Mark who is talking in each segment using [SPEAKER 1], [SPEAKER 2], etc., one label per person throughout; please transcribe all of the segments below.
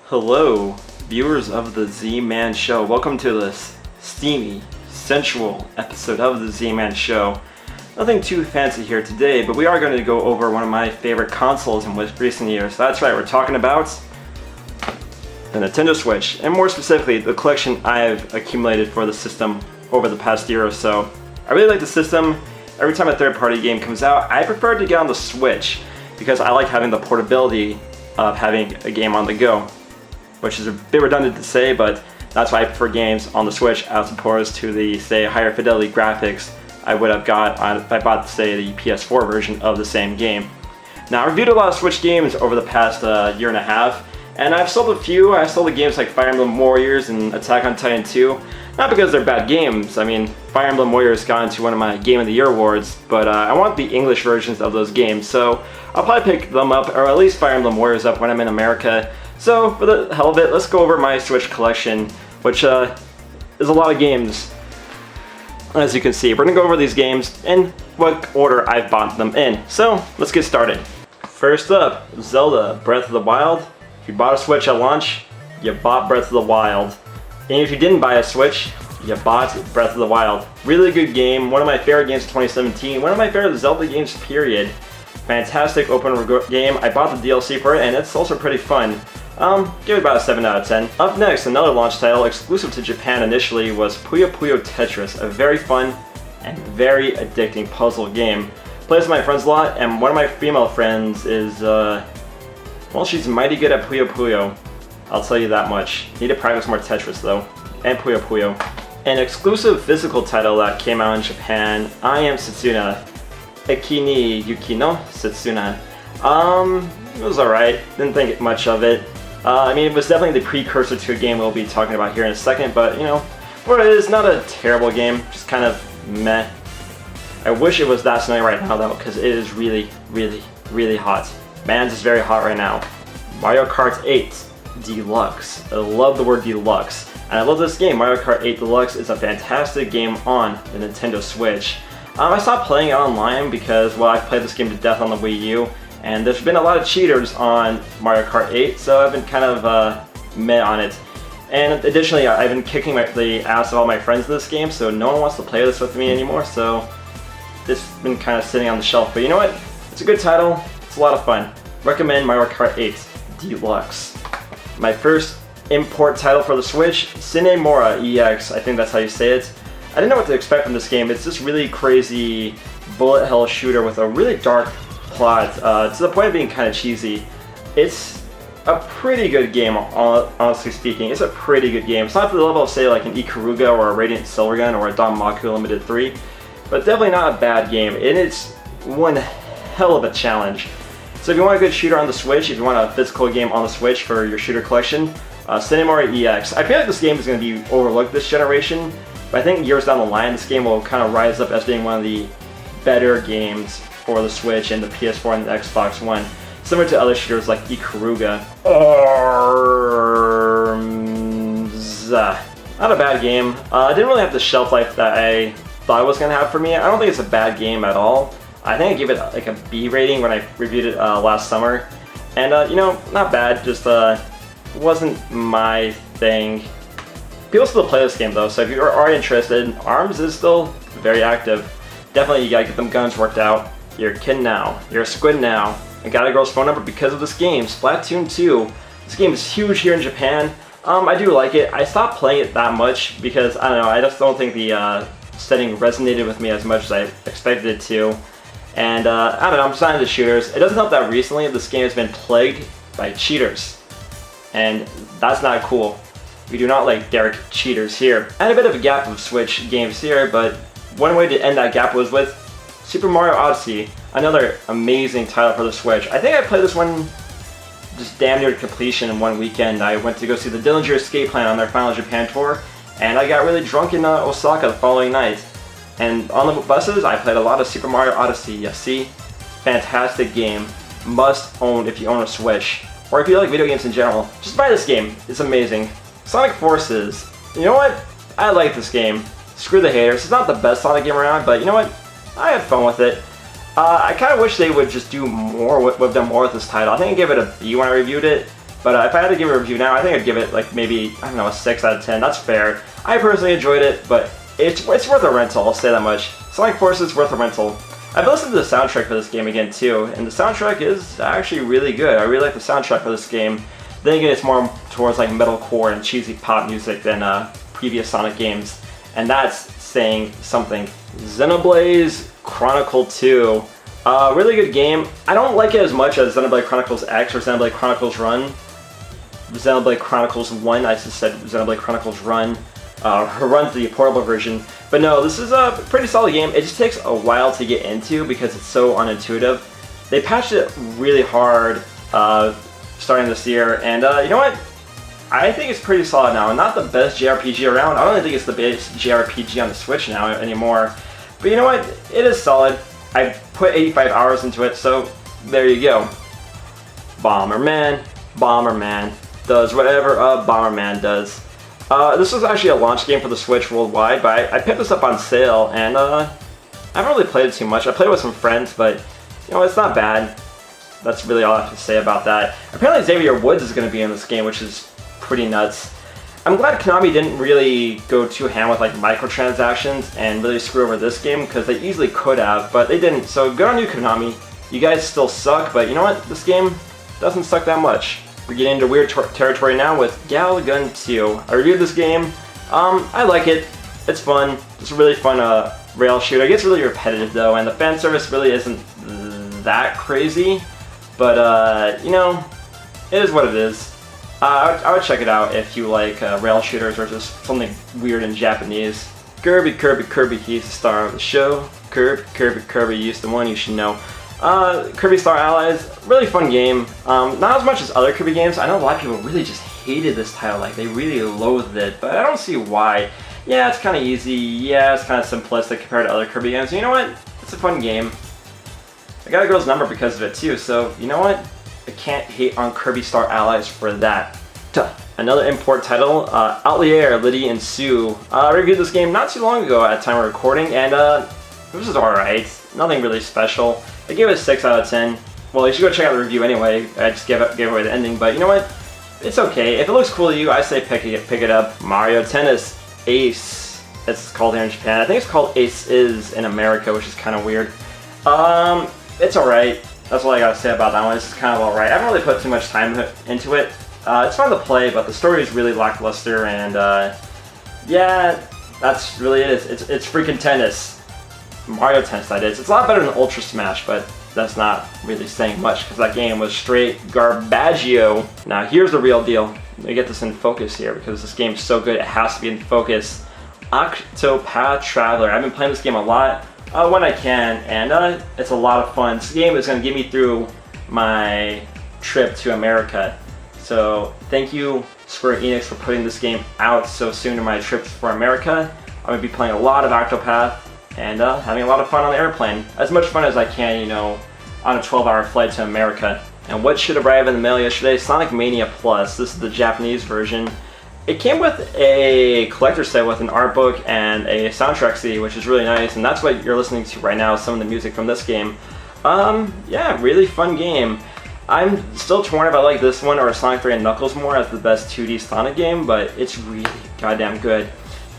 [SPEAKER 1] Hello, viewers of the Z-Man Show. Welcome to this steamy, sensual episode of the Z-Man Show. Nothing too fancy here today, but we are going to go over one of my favorite consoles in recent years. That's right, we're talking about the Nintendo Switch, and more specifically, the collection I've accumulated for the system over the past year or so. I really like the system. Every time a third-party game comes out, I prefer to get on the Switch because I like having the portability of having a game on the go, which is a bit redundant to say, but that's why I prefer games on the Switch as opposed to the, say, higher fidelity graphics I would have got if I bought, say, the PS4 version of the same game. Now, I reviewed a lot of Switch games over the past year and a half, and I've sold a few. I sold the games like Fire Emblem Warriors and Attack on Titan 2, not because they're bad games. I mean, Fire Emblem Warriors got into one of my Game of the Year awards, but I want the English versions of those games, so I'll probably pick them up, or at least Fire Emblem Warriors up when I'm in America. So, for the hell of it, let's go over my Switch collection, which is a lot of games, as you can see. We're going to go over these games in what order I've bought them in. So, let's get started. First up, Zelda Breath of the Wild. If you bought a Switch at launch, you bought Breath of the Wild. And if you didn't buy a Switch, you bought Breath of the Wild. Really good game, one of my favorite games of 2017, one of my favorite Zelda games, period. Fantastic open game. I bought the DLC for it, and it's also pretty fun. Give it about a 7 out of 10. Up next, another launch title exclusive to Japan initially was Puyo Puyo Tetris, a very fun and very addicting puzzle game. Plays with my friends a lot, and one of my female friends is, well, she's mighty good at Puyo Puyo. I'll tell you that much. Need to practice more Tetris though, and Puyo Puyo. An exclusive physical title that came out in Japan, I Am Setsuna, Eki ni Yuki no Setsuna. It was alright, didn't think much of it. I mean, it was definitely the precursor to a game we'll be talking about here in a second, but you know, what it is, not a terrible game, just kind of meh. I wish it was that snowy right now though, because it is really, really, really hot. Man, it's very hot right now. Mario Kart 8 Deluxe. I love the word deluxe. And I love this game. Mario Kart 8 Deluxe is a fantastic game on the Nintendo Switch. I stopped playing it online because, well, I've played this game to death on the Wii U, and there's been a lot of cheaters on Mario Kart 8, so I've been kind of meh on it. And additionally, I've been kicking the ass of all my friends in this game, so no one wants to play this with me anymore, so it's been kind of sitting on the shelf. But you know what? It's a good title. It's a lot of fun. Recommend Mario Kart 8 Deluxe. My first import title for the Switch, Sine Mora EX, I think that's how you say it. I didn't know what to expect from this game. It's this really crazy bullet hell shooter with a really dark plot, to the point of being kind of cheesy. It's a pretty good game, honestly speaking. It's a pretty good game. It's not to the level of, say, like an Ikaruga or a Radiant Silvergun or a Danmaku Limited 3, but definitely not a bad game. And it's one hell of a challenge. So if you want a good shooter on the Switch, if you want a physical game on the Switch for your shooter collection, Sine Mora EX. I feel like this game is going to be overlooked this generation, but I think years down the line, this game will kind of rise up as being one of the better games for the Switch and the PS4 and the Xbox One, similar to other shooters like Ikaruga. Not a bad game. It didn't really have the shelf life that I thought it was going to have for me. I don't think it's a bad game at all. I think I gave it like a B rating when I reviewed it last summer. And, you know, not bad, just wasn't my thing. People still play this game though, so if you are interested, ARMS is still very active. Definitely you gotta get them guns worked out. You're a kid now, you're a squid now. I got a girl's phone number because of this game, Splatoon 2. This game is huge here in Japan. I do like it. I stopped playing it that much because, I don't know, I just don't think the setting resonated with me as much as I expected it to. And I don't know, I'm just not into shooters. It doesn't help that recently this game has been plagued by cheaters. And that's not cool. We do not like Derek cheaters here. I had a bit of a gap of Switch games here, but one way to end that gap was with Super Mario Odyssey, another amazing title for the Switch. I think I played this one just damn near completion in one weekend. I went to go see the Dillinger Escape Plan on their final Japan tour, and I got really drunk in Osaka the following night. And on the buses, I played a lot of Super Mario Odyssey. You see? Fantastic game. Must own if you own a Switch. Or if you like video games in general, just buy this game. It's amazing. Sonic Forces. You know what? I like this game. Screw the haters. It's not the best Sonic game around, but you know what? I had fun with it. I kind of wish they would just do more with them more with this title. I think I gave it a B when I reviewed it. But if I had to give it a review now, I think I'd give it like maybe, I don't know, a 6 out of 10. That's fair. I personally enjoyed it, but it's worth a rental, I'll say that much. Sonic Forces is worth a rental. I've listened to the soundtrack for this game again too, and the soundtrack is actually really good. I really like the soundtrack for this game. Then again, it's more towards like metalcore and cheesy pop music than previous Sonic games, and that's saying something. Xenoblade Chronicle 2, really good game. I don't like it as much as Xenoblade Chronicles X or Xenoblade Chronicles Run. Xenoblade Chronicles 1, I just said Xenoblade Chronicles Run. Runs the portable version. But no, this is a pretty solid game. It just takes a while to get into because it's so unintuitive. They patched it really hard starting this year, and you know what? I think it's pretty solid now. Not the best JRPG around. I don't even think it's the best JRPG on the Switch now anymore. But you know what? It is solid. I put 85 hours into it, so there you go. Bomberman does whatever a Bomberman does. This was actually a launch game for the Switch worldwide, but I picked this up on sale, and I haven't really played it too much. I played it with some friends, but you know, it's not bad. That's really all I have to say about that. Apparently Xavier Woods is going to be in this game, which is pretty nuts. I'm glad Konami didn't really go too ham with like microtransactions and really screw over this game, because they easily could have, but they didn't. So good on you, Konami. You guys still suck, but you know what? This game doesn't suck that much. We're getting into weird territory now with Gal Gun 2. I reviewed this game. I like it. It's fun. It's a really fun rail shooter. It gets really repetitive though, and the fan service really isn't that crazy. But you know, it is what it is. I would check it out if you like rail shooters or just something weird in Japanese. Kirby, he's the star of the show. Kirby, he's the one you should know. Kirby Star Allies, really fun game. Not as much as other Kirby games. I know a lot of people really just hated this title, like they really loathed it, but I don't see why. Yeah, it's kind of easy. Yeah, it's kind of simplistic compared to other Kirby games. You know what? It's a fun game. I got a girl's number because of it too, so you know what? I can't hate on Kirby Star Allies for that. Another import title, Outlier, Liddy and Sue. I reviewed this game not too long ago at the time of recording, and this is alright. Nothing really special. I gave it a 6 out of 10. Well, you should go check out the review anyway. I just gave away the ending, but you know what? It's okay. If it looks cool to you, I say pick it up. Mario Tennis Ace. It's called here in Japan. I think it's called Aces in America, which is kind of weird. It's alright. That's all I gotta say about that one. It's kind of alright. I haven't really put too much time into it. It's fun to play, but the story is really lackluster, and yeah, that's really it. It's freaking tennis. Mario Tennis, that is. It's a lot better than Ultra Smash, but that's not really saying much because that game was straight garbaggio. Now here's the real deal. Let me get this in focus here because this game's so good it has to be in focus. Octopath Traveler. I've been playing this game a lot when I can, and it's a lot of fun. This game is going to get me through my trip to America. So thank you, Square Enix, for putting this game out so soon in my trip for America. I'm going to be playing a lot of Octopath and having a lot of fun on the airplane. As much fun as I can, you know, on a 12-hour flight to America. And what should arrive in the mail yesterday? Sonic Mania Plus. This is the Japanese version. It came with a collector's set with an art book and a soundtrack CD, which is really nice, and that's what you're listening to right now, some of the music from this game. Yeah, really fun game. I'm still torn if I like this one or Sonic 3 and Knuckles more as the best 2D Sonic game, but it's really goddamn good.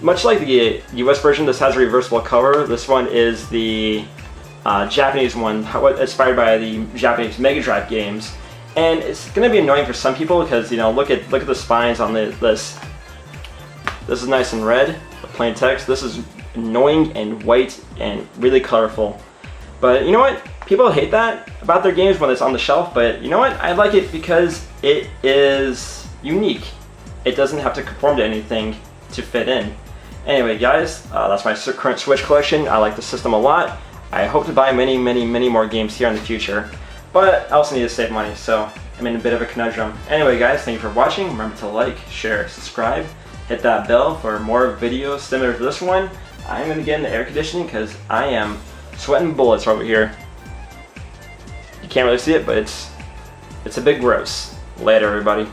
[SPEAKER 1] Much like the US version, this has a reversible cover. This one is the Japanese one, inspired by the Japanese Mega Drive games. And it's going to be annoying for some people because, you know, look at the spines on this. This is nice and red, the plain text. This is annoying and white and really colorful. But you know what? People hate that about their games when it's on the shelf, but you know what? I like it because it is unique. It doesn't have to conform to anything to fit in. Anyway, guys, that's my current Switch collection. I like the system a lot. I hope to buy many more games here in the future. But I also need to save money, so I'm in a bit of a conundrum. Anyway, guys, thank you for watching. Remember to like, share, subscribe, hit that bell for more videos similar to this one. I'm going to get in the air conditioning because I am sweating bullets over here. You can't really see it, but it's a big gross. Later, everybody.